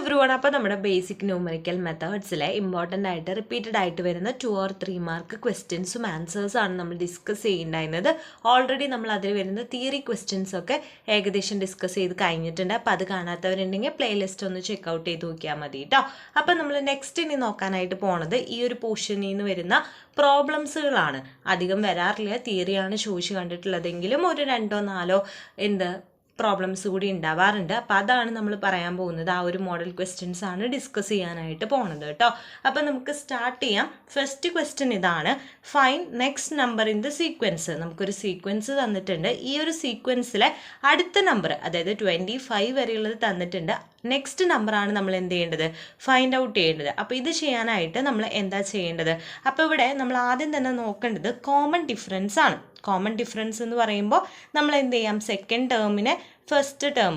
Everyone, അപ്പോൾ നമ്മുടെ basic numerical മെത്തേഡ്സിലെ important ആയിട്ട് റിപ്പീറ്റഡ് ആയിട്ട് വരുന്ന 2 or 3 മാർക്ക് ക്വസ്റ്റ്യൻസും ആൻസേഴ്സും ആണ് നമ്മൾ ഡിസ്കസ് ചെയ്യുന്നുണ്ടായിരുന്നത്. ഓൾറെഡി നമ്മൾ അതിൽ വരുന്ന തിയറി ക്വസ്റ്റ്യൻസ് ഒക്കെ ഏകദേശം ഡിസ്കസ് ചെയ്ത് കഴിഞ്ഞിട്ടുണ്ട്. അപ്പോൾ അത് കാണാത്തവരുണ്ടെങ്കിൽ പ്ലേലിസ്റ്റ് ഒന്ന് ചെക്കൗട്ട് ചെയ്ത് നോക്കിയാൽ മതി കേട്ടോ. അപ്പോൾ നമ്മൾ നെക്സ്റ്റ് ഇനി നോക്കാനായിട്ട് പോണത് ഈ ഒരു പോർഷനിൽ നിന്ന് വരുന്ന പ്രോബ്ലംസുകളാണ്. അധികം വരാറില്ല, തിയറിയാണ് ചോദിച്ചു കണ്ടിട്ടുള്ളതെങ്കിലും ഒരു 2 or 4 പ്രോബ്ലംസ് കൂടി ഉണ്ടാവാറുണ്ട്. അപ്പോൾ അതാണ് നമ്മൾ പറയാൻ പോകുന്നത്. ആ ഒരു മോഡൽ ക്വസ്റ്റ്യൻസ് ആണ് ഡിസ്കസ് ചെയ്യാനായിട്ട് പോണത് കേട്ടോ. അപ്പോൾ നമുക്ക് സ്റ്റാർട്ട് ചെയ്യാം. ഫസ്റ്റ് ക്വസ്റ്റ്യൻ ഇതാണ്, find next number in the sequence. നമുക്കൊരു സീക്വൻസ് തന്നിട്ടുണ്ട്. ഈ ഒരു സീക്വൻസിലെ അടുത്ത നമ്പർ, അതായത് 25 വരെയുള്ളത് തന്നിട്ടുണ്ട്. നെക്സ്റ്റ് നമ്പറാണ് നമ്മൾ എന്ത് ചെയ്യേണ്ടത്, ഫൈൻഡ് ഔട്ട് ചെയ്യേണ്ടത്. അപ്പോൾ ഇത് ചെയ്യാനായിട്ട് നമ്മൾ എന്താ ചെയ്യേണ്ടത്? അപ്പോൾ ഇവിടെ നമ്മൾ ആദ്യം തന്നെ നോക്കേണ്ടത് കോമൺ ഡിഫറൻസ് ആണ്. കോമൺ ഡിഫറൻസ് എന്ന് പറയുമ്പോൾ നമ്മൾ എന്ത് ചെയ്യാം, സെക്കൻഡ് ടേമിനെ ഫസ്റ്റ് ടേം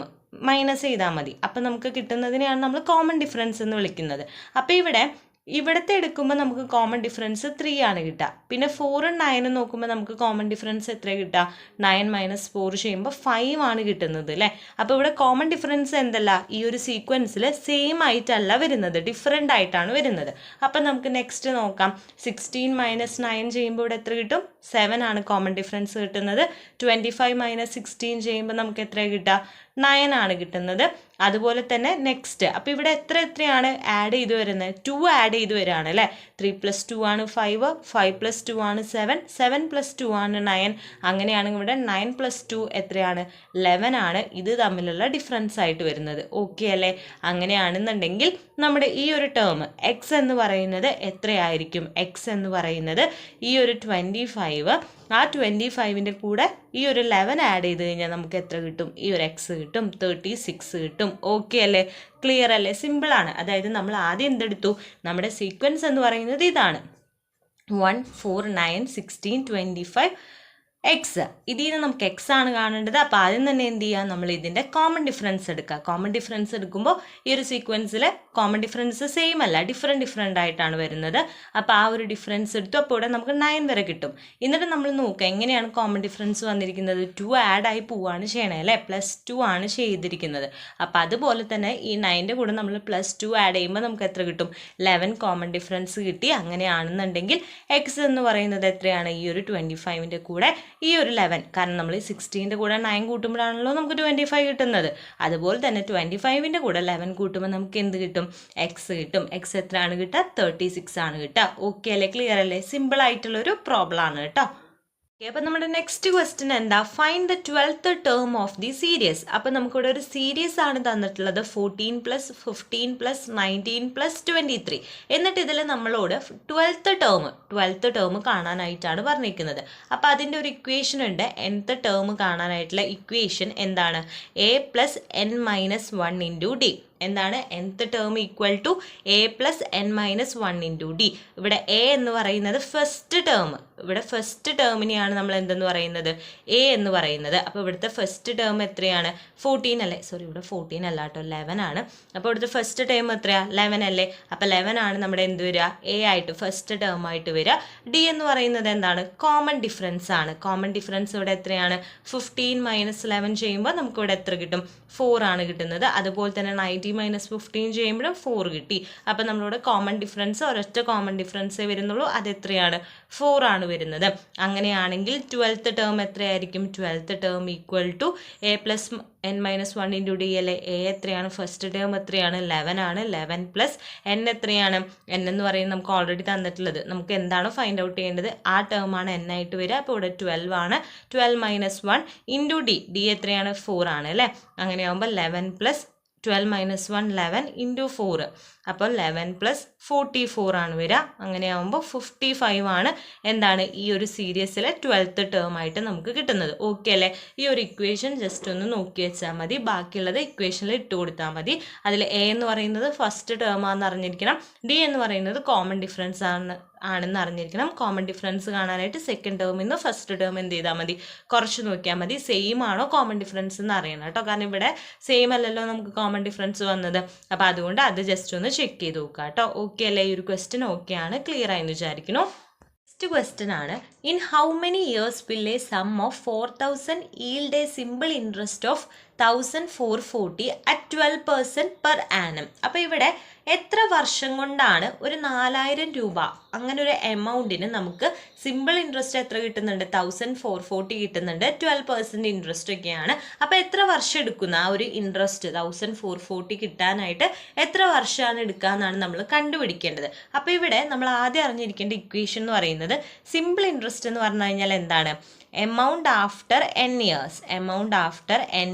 മൈനസ് ചെയ്താൽ മതി. അപ്പം നമുക്ക് കിട്ടുന്നതിനെയാണ് നമ്മൾ കോമൺ ഡിഫറൻസ് എന്ന് വിളിക്കുന്നത്. അപ്പോൾ ഇവിടുത്തെ എടുക്കുമ്പോൾ നമുക്ക് കോമൺ ഡിഫറൻസ് 3 ആണ് കിട്ടുക. പിന്നെ 4ഉം 9ഉം നോക്കുമ്പോൾ നമുക്ക് കോമൺ ഡിഫറൻസ് എത്ര കിട്ടുക, 9 - 4 ചെയ്യുമ്പോൾ 5 ആണ് കിട്ടുന്നത് അല്ലേ. അപ്പോൾ ഇവിടെ കോമൺ ഡിഫറൻസ് എന്തല്ല, ഈ ഒരു സീക്വൻസിൽ സെയിം ആയിട്ടല്ല വരുന്നത്, ഡിഫറെൻ്റ് ആയിട്ടാണ് വരുന്നത്. അപ്പം നമുക്ക് നെക്സ്റ്റ് നോക്കാം. 16 - 9 ചെയ്യുമ്പോൾ ഇവിടെ എത്ര കിട്ടും, 7 ആണ് കോമൺ ഡിഫറൻസ് കിട്ടുന്നത്. 25 - 16 ചെയ്യുമ്പോൾ നമുക്ക് എത്ര കിട്ടുക, 9 ആണ് കിട്ടുന്നത്. അതുപോലെ തന്നെ നെക്സ്റ്റ്, അപ്പോൾ ഇവിടെ എത്രയാണ് ആഡ് ചെയ്ത് വരുന്നത്, 2 ആഡ് ചെയ്ത് വരികയാണ് അല്ലേ. 3 + 2 ആണ് 5, 5 + 2 ആണ് 7, 7 + 2 ആണ് 9. അങ്ങനെയാണെങ്കിൽ ഇവിടെ 9 + 2 എത്രയാണ്, 11 ആണ്. ഇത് തമ്മിലുള്ള ഡിഫറൻസ് ആയിട്ട് വരുന്നത്. ഓക്കെ അല്ലേ. അങ്ങനെയാണെന്നുണ്ടെങ്കിൽ നമ്മുടെ ഈ ഒരു ടേം എക്സ് എന്ന് പറയുന്നത് എത്രയായിരിക്കും, എക്സ് എന്ന് പറയുന്നത് ഈ ഒരു 25, ആ 25ൻ്റെ കൂടെ ഈ ഒരു 11 ആഡ് ചെയ്ത് കഴിഞ്ഞാൽ നമുക്ക് എത്ര കിട്ടും, ഈ ഒരു എക്സ് കിട്ടും, 36 കിട്ടും. ഓക്കെ അല്ലേ, ക്ലിയർ അല്ലേ, സിമ്പിളാണ്. അതായത് നമ്മൾ ആദ്യം എന്തെടുത്തു, നമ്മുടെ സീക്വൻസ് എന്ന് പറയുന്നത് ഇതാണ്, 1 4 9 16 25 എക്സ്. ഇതിൽ നിന്ന് നമുക്ക് എക്സ് ആണ് കാണേണ്ടത്. അപ്പോൾ ആദ്യം തന്നെ എന്ത് ചെയ്യുക, നമ്മൾ ഇതിൻ്റെ കോമൺ ഡിഫറൻസ് എടുക്കുക. കോമൺ ഡിഫറൻസ് എടുക്കുമ്പോൾ ഈ ഒരു സീക്വൻസിൽ കോമൺ ഡിഫറൻസ് സെയിം അല്ല, ഡിഫറെൻ്റ് ആയിട്ടാണ് വരുന്നത്. അപ്പോൾ ആ ഒരു ഡിഫറൻസ് എടുത്തു. അപ്പോൾ ഇവിടെ നമുക്ക് 9 വരെ കിട്ടും. എന്നിട്ട് നമ്മൾ നോക്കുക എങ്ങനെയാണ് കോമൺ ഡിഫറൻസ് വന്നിരിക്കുന്നത്, 2 ആഡ് ആയി പോവുകയാണ് ചെയ്യണേ അല്ലേ, +2 ആണ് ചെയ്തിരിക്കുന്നത്. അപ്പോൾ അതുപോലെ തന്നെ ഈ 9ൻ്റെ കൂടെ നമ്മൾ +2 ആഡ് ചെയ്യുമ്പോൾ നമുക്ക് എത്ര കിട്ടും, 11 കോമൺ ഡിഫറൻസ് കിട്ടി. അങ്ങനെയാണെന്നുണ്ടെങ്കിൽ എക്സ് എന്ന് പറയുന്നത് എത്രയാണ്, ഈ ഒരു 25ൻ്റെ കൂടെ ഈ ഒരു 11, കാരണം നമ്മൾ 16ൻ്റെ കൂടെ 9 കൂട്ടുമ്പോഴാണല്ലോ നമുക്ക് 25 കിട്ടുന്നത്. അതുപോലെ തന്നെ 25ൻ്റെ കൂടെ 11 കൂട്ടുമ്പോൾ നമുക്ക് എന്ത് കിട്ടും, എക്സ് കിട്ടും. എക്സ് എത്രയാണ് കിട്ടുക, 36 ആണ് കിട്ടുക. ഓക്കെ അല്ലേ, ക്ലിയർ അല്ലേ, സിമ്പിൾ ആയിട്ടുള്ളൊരു പ്രോബ്ലം ആണ് കേട്ടോ. അപ്പോൾ നമ്മുടെ നെക്സ്റ്റ് ക്വസ്റ്റ്യൻ എന്താ, find the 12th term of the series. അപ്പോൾ നമുക്കിവിടെ ഒരു സീരീസ് ആണ് തന്നിട്ടുള്ളത്, 14 + 15 + 19 + 23. എന്നിട്ട് ഇതിൽ നമ്മളോട് 12th ടേം കാണാനായിട്ടാണ് പറഞ്ഞിരിക്കുന്നത്. അപ്പോൾ അതിൻ്റെ ഒരു ഇക്വേഷൻ ഉണ്ട്. nth ടേം കാണാനായിട്ടുള്ള ഇക്വേഷൻ എന്താണ്, a + n - 1 × d. എന്താണ്, nth term equal to a + n - 1 × d. ഇവിടെ a എന്ന് പറയുന്നത് ഫസ്റ്റ് ടേം, ഇവിടെ ഫസ്റ്റ് ടേമിനെയാണ് നമ്മൾ എന്തെന്ന് പറയുന്നത്, a എന്ന് പറയുന്നത്. അപ്പോൾ ഇവിടുത്തെ ഫസ്റ്റ് ടേം എത്രയാണ്, 14 അല്ലേ, സോറി ഇവിടെ 14 അല്ല കേട്ടോ, 11 ആണ്. അപ്പോൾ ഇവിടുത്തെ ഫസ്റ്റ് ടേം എത്രയാണ്, 11 അല്ലേ. അപ്പോൾ 11 ആണ് നമ്മുടെ എന്ത് വരിക, a ആയിട്ട് ഫസ്റ്റ് ടേം ആയിട്ട് വരിക. d എന്ന് പറയുന്നത് എന്താണ്, കോമൺ ഡിഫറൻസ് ആണ്. കോമൺ ഡിഫറൻസ് ഇവിടെ എത്രയാണ്, 15 - 11 ചെയ്യുമ്പോൾ നമുക്ക് ഇവിടെ എത്ര കിട്ടും, 4 ആണ് കിട്ടുന്നത്. അതുപോലെ തന്നെ 90 - 15 ചെയ്യുമ്പോഴും 4 കിട്ടി. അപ്പം നമ്മളിവിടെ കോമൺ ഡിഫറൻസ് ഒരൊറ്റ കോമൺ ഡിഫറൻസേ വരുന്നുള്ളൂ, അത് എത്രയാണ്, 4 ആണ് വരുന്നത്. അങ്ങനെയാണെങ്കിൽ 12th ടേം എത്രയായിരിക്കും, 12th term equal to a + n - 1 × d അല്ലേ. a എത്രയാണ്, ഫസ്റ്റ് ടേം എത്രയാണ്, 11 ആണ്. 11 + n എത്രയാണ്, n എന്ന് പറയുന്നത് നമുക്ക് ഓൾറെഡി തന്നിട്ടുള്ളത്. നമുക്ക് എന്താണോ ഫൈൻഡ് ഔട്ട് ചെയ്യേണ്ടത് ആ ടേം ആണ് n ആയിട്ട് വരിക. അപ്പോൾ ഇവിടെ 12 ആണ്. 12 - 1 × d, d എത്രയാണ്, 4 ആണ് അല്ലേ. അങ്ങനെയാകുമ്പോൾ 11 + 12 - 1 11 × 4, അപ്പോൾ 11 + 44 ആണ് വരിക. അങ്ങനെയാകുമ്പോൾ 55 ആണ് എന്താണ്, ഈ ഒരു സീരീസിലെ 12th ടേം ആയിട്ട് നമുക്ക് കിട്ടുന്നത്. ഓക്കെ അല്ലേ. ഈ ഒരു ഇക്വേഷൻ ജസ്റ്റ് ഒന്ന് നോക്കി വെച്ചാൽ മതി, ബാക്കിയുള്ളത് ഇക്വേഷനിൽ ഇട്ട് കൊടുത്താൽ മതി. അതിൽ a എന്ന് പറയുന്നത് ഫസ്റ്റ് ടേം ആണെന്ന് അറിഞ്ഞിരിക്കണം, d എന്ന് പറയുന്നത് കോമൺ ഡിഫറൻസ് ആണെന്ന് അറിഞ്ഞിരിക്കണം. കോമൺ ഡിഫറൻസ് കാണാനായിട്ട് സെക്കൻഡ് ടേമിൽ നിന്ന് ഫസ്റ്റ് ടേം എന്ത് ചെയ്താൽ മതി, കുറച്ച് നോക്കിയാൽ മതി. സെയിം ആണോ കോമൺ ഡിഫറൻസ് എന്ന് അറിയണം കേട്ടോ, കാരണം ഇവിടെ സെയിം അല്ലല്ലോ നമുക്ക് കോമൺ ഡിഫറൻസ് വന്നത്. അപ്പോൾ അതുകൊണ്ട് അത് ജസ്റ്റ് ഒന്ന് ചെക്ക് ചെയ്ത് നോക്കുക കേട്ടോ. ഓക്കെ അല്ലേ, ഈ ഒരു ക്വസ്റ്റ്യൻ ഓക്കെ ആണ്, ക്ലിയർ ആയെന്ന് വിചാരിക്കുന്നു. നെക്സ്റ്റ് ക്വസ്റ്റ്യൻ ആണ്, in how many years will a sum of 4000 yield a simple interest of 1440 at 12% per annum. അപ്പോൾ ഇവിടെ എത്ര വർഷം കൊണ്ടാണ് ഒരു 4000 രൂപ അങ്ങനെ ഒരു എമൗണ്ടിന് നമുക്ക് സിമ്പിൾ ഇൻട്രസ്റ്റ് എത്ര കിട്ടുന്നുണ്ട്? 1440 കിട്ടുന്നുണ്ട്. 12% ഇൻട്രസ്റ്റ് ഒക്കെയാണ്. അപ്പോൾ എത്ര വർഷം എടുക്കുന്ന ആ ഒരു ഇൻട്രസ്റ്റ് 1440 കിട്ടാനായിട്ട് എത്ര വർഷമാണ് എടുക്കുക എന്നാണ് നമ്മൾ കണ്ടുപിടിക്കേണ്ടത്. അപ്പോൾ ഇവിടെ നമ്മൾ ആദ്യം അറിഞ്ഞിരിക്കേണ്ട ഇക്വേഷൻ എന്ന് പറയുന്നത് സിമ്പിൾ ഇൻട്രസ്റ്റ് എന്ന് പറഞ്ഞു കഴിഞ്ഞാൽ എന്താണ്? Amount after n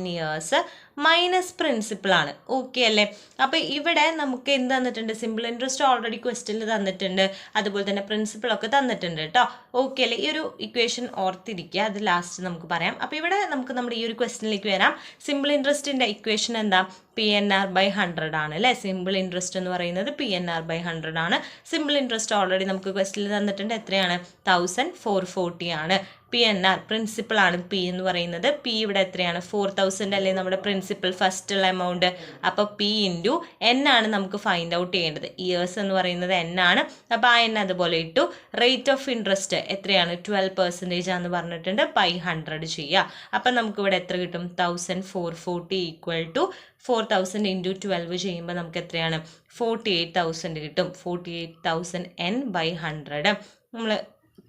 years minus principle ആണ്. ഓക്കെ അല്ലേ? അപ്പോൾ ഇവിടെ നമുക്ക് എന്ത് തന്നിട്ടുണ്ട്? സിമ്പിൾ ഇൻട്രസ്റ്റ് ഓൾറെഡി ക്വസ്റ്റ്യനിൽ തന്നിട്ടുണ്ട്, അതുപോലെ തന്നെ പ്രിൻസിപ്പിൾ ഒക്കെ തന്നിട്ടുണ്ട് കേട്ടോ. ഓക്കെ അല്ലേ? ഈ ഒരു ഇക്വേഷൻ ഓർത്തിരിക്കുക, അത് ലാസ്റ്റ് നമുക്ക് പറയാം. അപ്പോൾ ഇവിടെ നമുക്ക് നമ്മുടെ ഈ ഒരു ക്വസ്റ്റ്യനിലേക്ക് വരാം. സിമ്പിൾ ഇൻട്രസ്റ്റിൻ്റെ ഇക്വേഷൻ എന്താ? PNR/100 ആണ് അല്ലേ? സിമ്പിൾ ഇൻട്രസ്റ്റ് എന്ന് പറയുന്നത് PNR/100 ആണ്. സിമ്പിൾ ഇൻട്രസ്റ്റ് ഓൾറെഡി നമുക്ക് ക്വസ്റ്റ്യനിൽ തന്നിട്ടുണ്ട്. എത്രയാണ്? 1440 ആണ്. PNR പ്രിൻസിപ്പിൾ ആണ് P എന്ന് പറയുന്നത്. P ഇവിടെ എത്രയാണ്? 4000 അല്ലേ നമ്മുടെ പ്രിൻസിപ്പിൾ ഫസ്റ്റുള്ള എമൗണ്ട്. അപ്പോൾ P ഇൻറ്റു N ആണ് നമുക്ക് ഫൈൻഡ് ഔട്ട് ചെയ്യേണ്ടത്. ഇയേഴ്സ് എന്ന് പറയുന്നത് N ആണ്. അപ്പോൾ ആ N അതുപോലെ ഇട്ടു. റേറ്റ് ഓഫ് ഇൻട്രസ്റ്റ് എത്രയാണ്? 12% ആണെന്ന് പറഞ്ഞിട്ടുണ്ട്. 100 ചെയ്യുക. അപ്പം നമുക്ക് ഇവിടെ എത്ര കിട്ടും? 1440 ഈക്വൽ ടു 4000 ഇൻറ്റു 12 ചെയ്യുമ്പോൾ നമുക്ക് എത്രയാണ്? 48,000 കിട്ടും. 48,000 N/100 നമ്മൾ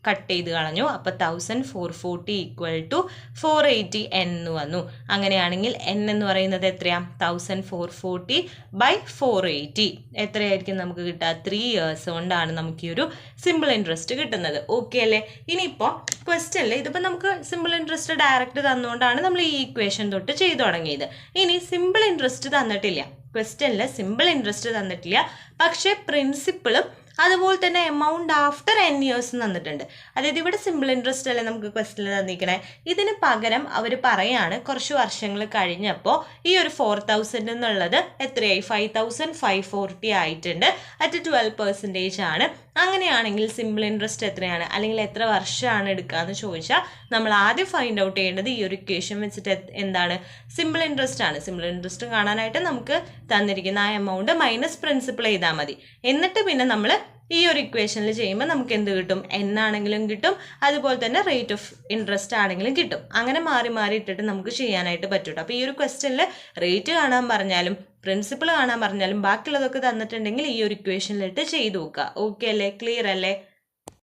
കട്ട് ചെയ്ത് കളഞ്ഞു. അപ്പോൾ 1440 ഈക്വൽ ടു 480 N എന്ന് വന്നു. അങ്ങനെയാണെങ്കിൽ N എന്ന് പറയുന്നത് എത്രയാണ്? 1440/480 എത്രയായിരിക്കും നമുക്ക് കിട്ടുക? 3 ഇയേഴ്സ് കൊണ്ടാണ് നമുക്ക് ഈ ഒരു സിമ്പിൾ ഇൻട്രസ്റ്റ് കിട്ടുന്നത്. ഓക്കെ അല്ലേ? ഇനിയിപ്പോൾ ക്വസ്റ്റ്യനിൽ ഇതിപ്പോൾ നമുക്ക് സിമ്പിൾ ഇൻട്രസ്റ്റ് ഡയറക്റ്റ് തന്നുകൊണ്ടാണ് നമ്മൾ ഈ ഇക്വേഷൻ തൊട്ട് ചെയ്തു തുടങ്ങിയത്. ഇനി സിമ്പിൾ ഇൻട്രസ്റ്റ് തന്നിട്ടില്ല, ക്വസ്റ്റ്യനിൽ സിമ്പിൾ ഇൻട്രസ്റ്റ് തന്നിട്ടില്ല, പക്ഷേ പ്രിൻസിപ്പിളും അതുപോലെ തന്നെ എമൗണ്ട് ആഫ്റ്റർ n ഇയേഴ്സ് തന്നിട്ടുണ്ട്. അതായത് ഇവിടെ സിമ്പിൾ ഇൻട്രസ്റ്റ് അല്ലേ നമുക്ക് ക്വസ്റ്റ്യനിൽ തന്നിരിക്കണേ. ഇതിന് പകരം അവർ പറയാണ് കുറച്ച് വർഷങ്ങൾ കഴിഞ്ഞപ്പോൾ ഈ ഒരു 4000 എന്നുള്ളത് എത്രയായി? 5540 ആയിട്ടുണ്ട്. അറ്റ് 12% ആണ്. അങ്ങനെയാണെങ്കിൽ സിമ്പിൾ ഇൻട്രസ്റ്റ് എത്രയാണ്, അല്ലെങ്കിൽ എത്ര വർഷമാണ് എടുക്കുക എന്ന് ചോദിച്ചാൽ നമ്മൾ ആദ്യം ഫൈൻഡ് ഔട്ട് ചെയ്യേണ്ടത് ഈ ഒരു ഇക്വേഷൻ വെച്ചിട്ട് എന്താണ്? സിമ്പിൾ ഇൻട്രസ്റ്റ് ആണ്. സിമ്പിൾ ഇൻട്രസ്റ്റ് കാണാനായിട്ട് നമുക്ക് തന്നിരിക്കുന്ന ആ എമൗണ്ട് മൈനസ് പ്രിൻസിപ്പിൾ ചെയ്താൽ മതി. എന്നിട്ട് പിന്നെ നമ്മൾ ഈ ഒരു ഇക്വേഷനിൽ ചെയ്യുമ്പോൾ നമുക്ക് എന്ത് കിട്ടും? N ആണെങ്കിലും കിട്ടും, അതുപോലെ തന്നെ റേറ്റ് ഓഫ് ഇൻട്രസ്റ്റ് ആണെങ്കിലും കിട്ടും. അങ്ങനെ മാറി മാറി ഇട്ടിട്ട് നമുക്ക് ചെയ്യാനായിട്ട് പറ്റും. അപ്പോൾ ഈ ഒരു ക്വസ്റ്റ്യനിൽ റേറ്റ് കാണാൻ പറഞ്ഞാലും പ്രിൻസിപ്പിൾ കാണാൻ പറഞ്ഞാലും ബാക്കിയുള്ളതൊക്കെ തന്നിട്ടുണ്ടെങ്കിൽ ഈ ഒരു ഇക്വേഷനിലിട്ട് ചെയ്ത് നോക്കുക. ഓക്കെ അല്ലേ? ക്ലിയർ അല്ലേ?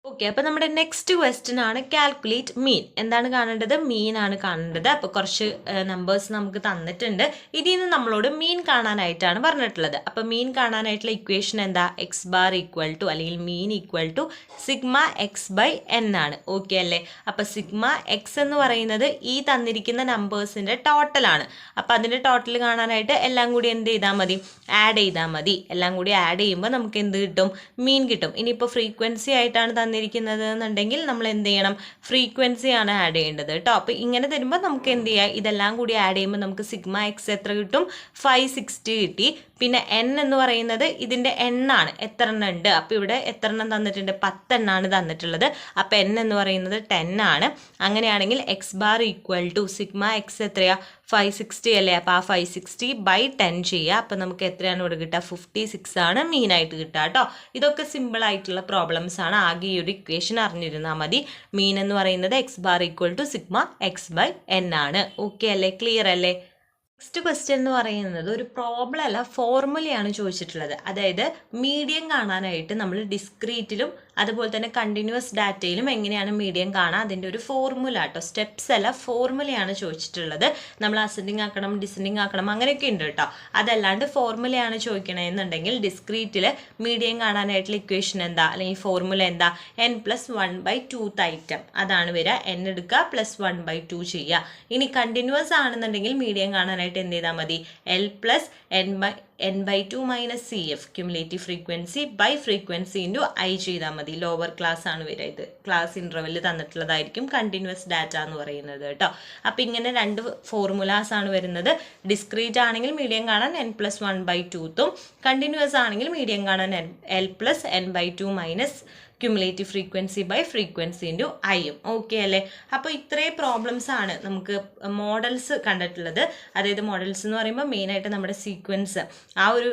ഓക്കെ, അപ്പോൾ നമ്മുടെ നെക്സ്റ്റ് ക്വസ്റ്റ്യൻ ആണ് കാൽക്കുലേറ്റ് മീൻ. എന്താണ് കാണേണ്ടത്? മീൻ ആണ് കാണേണ്ടത്. അപ്പോൾ കുറച്ച് നമ്പേഴ്സ് നമുക്ക് തന്നിട്ടുണ്ട്. ഇതിൽ നിന്ന് നമ്മളോട് മീൻ കാണാനായിട്ടാണ് പറഞ്ഞിട്ടുള്ളത്. അപ്പോൾ മീൻ കാണാനായിട്ടുള്ള ഇക്വേഷൻ എന്താ? x⁻ ഈക്വൽ ടു അല്ലെങ്കിൽ മീൻ ഈക്വൽ ടു σx/n ആണ്. ഓക്കെ അല്ലേ? അപ്പോൾ σx എന്ന് പറയുന്നത് ഈ തന്നിരിക്കുന്ന നമ്പേഴ്സിൻ്റെ ടോട്ടലാണ്. അപ്പോൾ അതിൻ്റെ ടോട്ടൽ കാണാനായിട്ട് എല്ലാം കൂടി എന്ത് ചെയ്താൽ മതി? ആഡ് ചെയ്താൽ മതി. എല്ലാം കൂടി ആഡ് ചെയ്യുമ്പോൾ നമുക്ക് എന്ത് കിട്ടും? മീൻ കിട്ടും. ഇനിയിപ്പോൾ ഫ്രീക്വൻസി ആയിട്ടാണ് തന്നിരിക്കുന്നത് എന്നുണ്ടെങ്കിൽ നമ്മൾ എന്ത് ചെയ്യണം? ഫ്രീക്വൻസി ആണ് ആഡ് ചെയ്യേണ്ടത് കേട്ടോ. അപ്പോൾ ഇങ്ങനെ തരുമ്പോൾ നമുക്ക് എന്ത് ചെയ്യാം? ഇതെല്ലാം കൂടി ആഡ് ചെയ്യുമ്പോൾ നമുക്ക് σx എത്ര കിട്ടും? 560 കിട്ടി. പിന്നെ n എന്ന് പറയുന്നത് ഇതിൻ്റെ എണ്ണാണ്, എത്ര എണ്ണം ഉണ്ട്. അപ്പോൾ ഇവിടെ എത്ര എണ്ണം തന്നിട്ടുണ്ട്? 10 എണ്ണാണ് തന്നിട്ടുള്ളത്. അപ്പോൾ n എന്ന് പറയുന്നത് 10 ആണ്. അങ്ങനെയാണെങ്കിൽ x⁻ ഈക്വൽ ടു σx എത്രയാ? 560 അല്ലേ? അപ്പോൾ ആ 560/10 ചെയ്യുക. അപ്പോൾ നമുക്ക് എത്രയാണ് ഇവിടെ കിട്ടുക? 56 ആണ് മീനായിട്ട് കിട്ടുക കേട്ടോ. ഇതൊക്കെ സിമ്പിൾ ആയിട്ടുള്ള പ്രോബ്ലംസ് ആണ്. ആകെ ഈ ഒരു ഇക്വേഷൻ അറിഞ്ഞിരുന്നാൽ മതി. മീൻ എന്ന് പറയുന്നത് x⁻ ഈക്വൽ ടു σx/n ആണ്. ഓക്കെ അല്ലേ? ക്ലിയർ അല്ലേ? നെക്സ്റ്റ് ക്വസ്റ്റ്യൻ എന്ന് പറയുന്നത് ഒരു പ്രോബ്ലം അല്ല, ഫോർമുലയാണ് ചോദിച്ചിട്ടുള്ളത്. അതായത് മീഡിയം കാണാനായിട്ട് നമ്മൾ ഡിസ്ക്രീറ്റിലും അതുപോലെ തന്നെ കണ്ടിന്യൂസ് ഡാറ്റയിലും എങ്ങനെയാണ് മീഡിയം കാണുക, അതിൻ്റെ ഒരു ഫോർമുല കേട്ടോ. സ്റ്റെപ്സ് അല്ല, ഫോർമുലയാണ് ചോദിച്ചിട്ടുള്ളത്. നമ്മൾ അസെൻഡിങ് ആക്കണം, ഡിസെൻഡിങ് ആക്കണം, അങ്ങനെയൊക്കെ ഉണ്ട് കേട്ടോ. അതല്ലാണ്ട് ഫോർമുലയാണ് ചോദിക്കണമെന്നുണ്ടെങ്കിൽ ഡിസ്ക്രീറ്റിൽ മീഡിയം കാണാനായിട്ടുള്ള ഇക്വേഷൻ എന്താ, അല്ലെങ്കിൽ ഫോർമുല എന്താ? n+1/2 ഐറ്റം അതാണ് വരിക. n എടുക്കുക +1/2 ചെയ്യുക. ഇനി കണ്ടിന്യൂസ് ആണെന്നുണ്ടെങ്കിൽ മീഡിയം കാണാനായിട്ട് എന്ത് ചെയ്താൽ മതി? L+n/2 - CF cumulative frequency by frequency into I ചെയ്താൽ മതി. ലോവർ ക്ലാസ് ആണ് വരിക. ഇത് ക്ലാസ് ഇൻ്റർവെല്ലിൽ തന്നിട്ടുള്ളതായിരിക്കും കണ്ടിന്യൂസ് ഡാറ്റ എന്ന് പറയുന്നത് കേട്ടോ. അപ്പോൾ ഇങ്ങനെ രണ്ട് ഫോർമുലാസ് ആണ് വരുന്നത്. ഡിസ്ക്രീറ്റ് ആണെങ്കിൽ മീഡിയം കാണാൻ n+1/2 കണ്ടിന്യൂസ് ആണെങ്കിൽ മീഡിയം കാണാൻ L+n/2 - cumulative frequency by frequency into ഐയും. ഓക്കെ അല്ലേ? അപ്പോൾ ഇത്രയും പ്രോബ്ലംസ് ആണ് നമുക്ക് മോഡൽസ് കണ്ടിട്ടുള്ളത്. അതായത് മോഡൽസ് എന്ന് പറയുമ്പോൾ മെയിനായിട്ട് നമ്മുടെ സീക്വൻസ് ആ ഒരു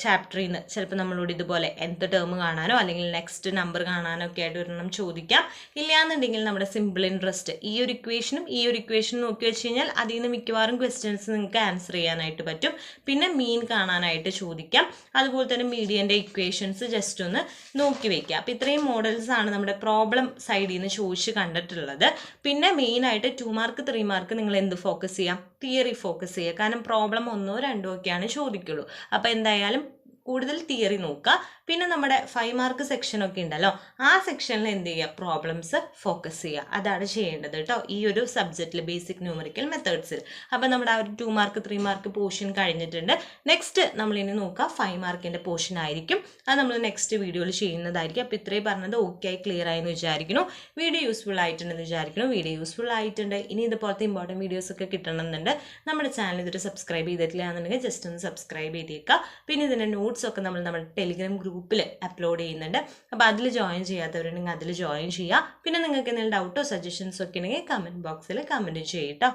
ചാപ്റ്ററിൽ നിന്ന് ചിലപ്പോൾ നമ്മളോട് ഇതുപോലെ nth ടേം കാണാനോ അല്ലെങ്കിൽ നെക്സ്റ്റ് നമ്പർ കാണാനോ ഒക്കെ ആയിട്ട് ഒരെണ്ണം ചോദിക്കാം. ഇല്ലയെന്നുണ്ടെങ്കിൽ നമ്മുടെ സിമ്പിൾ ഇൻട്രസ്റ്റ് ഈ ഒരു ഇക്വേഷനും നോക്കി വെച്ച് കഴിഞ്ഞാൽ അതിൽ നിന്ന് മിക്കവാറും ക്വസ്റ്റ്യൻസ് നിങ്ങൾക്ക് ആൻസർ ചെയ്യാനായിട്ട് പറ്റും. പിന്നെ മീൻ കാണാനായിട്ട് ചോദിക്കാം. അതുപോലെ തന്നെ മീഡിയൻ്റെ ഇക്വേഷൻസ് ജസ്റ്റ് ഒന്ന് നോക്കി വയ്ക്കുക. അപ്പോൾ ഇത്രയും മോഡൽസ് ആണ് നമ്മുടെ പ്രോബ്ലം സൈഡിൽ നിന്ന് ചോദിച്ച് കണ്ടിട്ടുള്ളത്. പിന്നെ മെയിനായിട്ട് 2 മാർക്ക് 3 മാർക്ക് നിങ്ങൾ എന്ത് ഫോക്കസ് ചെയ്യാം? തിയറി ഫോക്കസ് ചെയ്യുക. കാരണം പ്രോബ്ലം 1 or 2 ഒക്കെയാണ് ചോദിക്കുള്ളൂ. അപ്പോൾ എന്തായാലും കൂടുതൽ തിയറി നോക്കുക. പിന്നെ നമ്മുടെ 5 മാർക്ക് സെക്ഷനൊക്കെ ഉണ്ടല്ലോ, ആ സെക്ഷനിൽ എന്ത് ചെയ്യുക? പ്രോബ്ലംസ് ഫോക്കസ് ചെയ്യുക. അതാണ് ചെയ്യേണ്ടത് കേട്ടോ ഈ ഒരു സബ്ജക്റ്റിൽ, ബേസിക് ന്യൂമറിക്കൽ മെത്തേഡ്സിൽ. അപ്പോൾ നമ്മുടെ ആ ഒരു 2 മാർക്ക് 3 മാർക്ക് പോർഷൻ കഴിഞ്ഞിട്ടുണ്ട്. നെക്സ്റ്റ് നമ്മളിനി നോക്കുക 5 മാർക്കിൻ്റെ പോർഷൻ ആയിരിക്കും. അത് നമ്മൾ നെക്സ്റ്റ് വീഡിയോയിൽ ചെയ്യുന്നതായിരിക്കും. അപ്പോൾ ഇത്രയും പറഞ്ഞത് ഓക്കെ ആയി, ക്ലിയർ ആയെന്ന് വിചാരിക്കുന്നു. വീഡിയോ യൂസ്ഫുൾ ആയിട്ടുണ്ടെന്ന് വിചാരിക്കുന്നു. വീഡിയോ യൂസ്ഫുൾ ആയിട്ടുണ്ട്. ഇനി ഇതുപോലത്തെ ഇമ്പോർട്ടൻറ്റ് വീഡിയോസൊക്കെ കിട്ടണമെന്നുണ്ട് നമ്മുടെ ചാനൽ ഇതൊരു സബ്സ്ക്രൈബ് ചെയ്തിട്ടില്ല എന്നുണ്ടെങ്കിൽ ജസ്റ്റ് ഒന്ന് സബ്സ്ക്രൈബ് ചെയ്തേക്കുക. പിന്നെ ഇതിൻ്റെ നോട്ട്സ് ഒക്കെ നമ്മൾ നമ്മുടെ ടെലിഗ്രാം ഗ്രൂപ്പിൽ അപ്ലോഡ് ചെയ്യുന്നുണ്ട്. അപ്പോൾ അതിൽ ജോയിൻ ചെയ്യാത്തവരുണ്ടെങ്കിൽ അതിൽ ജോയിൻ ചെയ്യുക. പിന്നെ നിങ്ങൾക്ക് എന്തെങ്കിലും ഡൗട്ടോ സജഷൻസോ ഒക്കെ ഉണ്ടെങ്കിൽ കമൻറ്റ് ബോക്സിൽ കമൻറ്റ് ചെയ്യട്ടോ.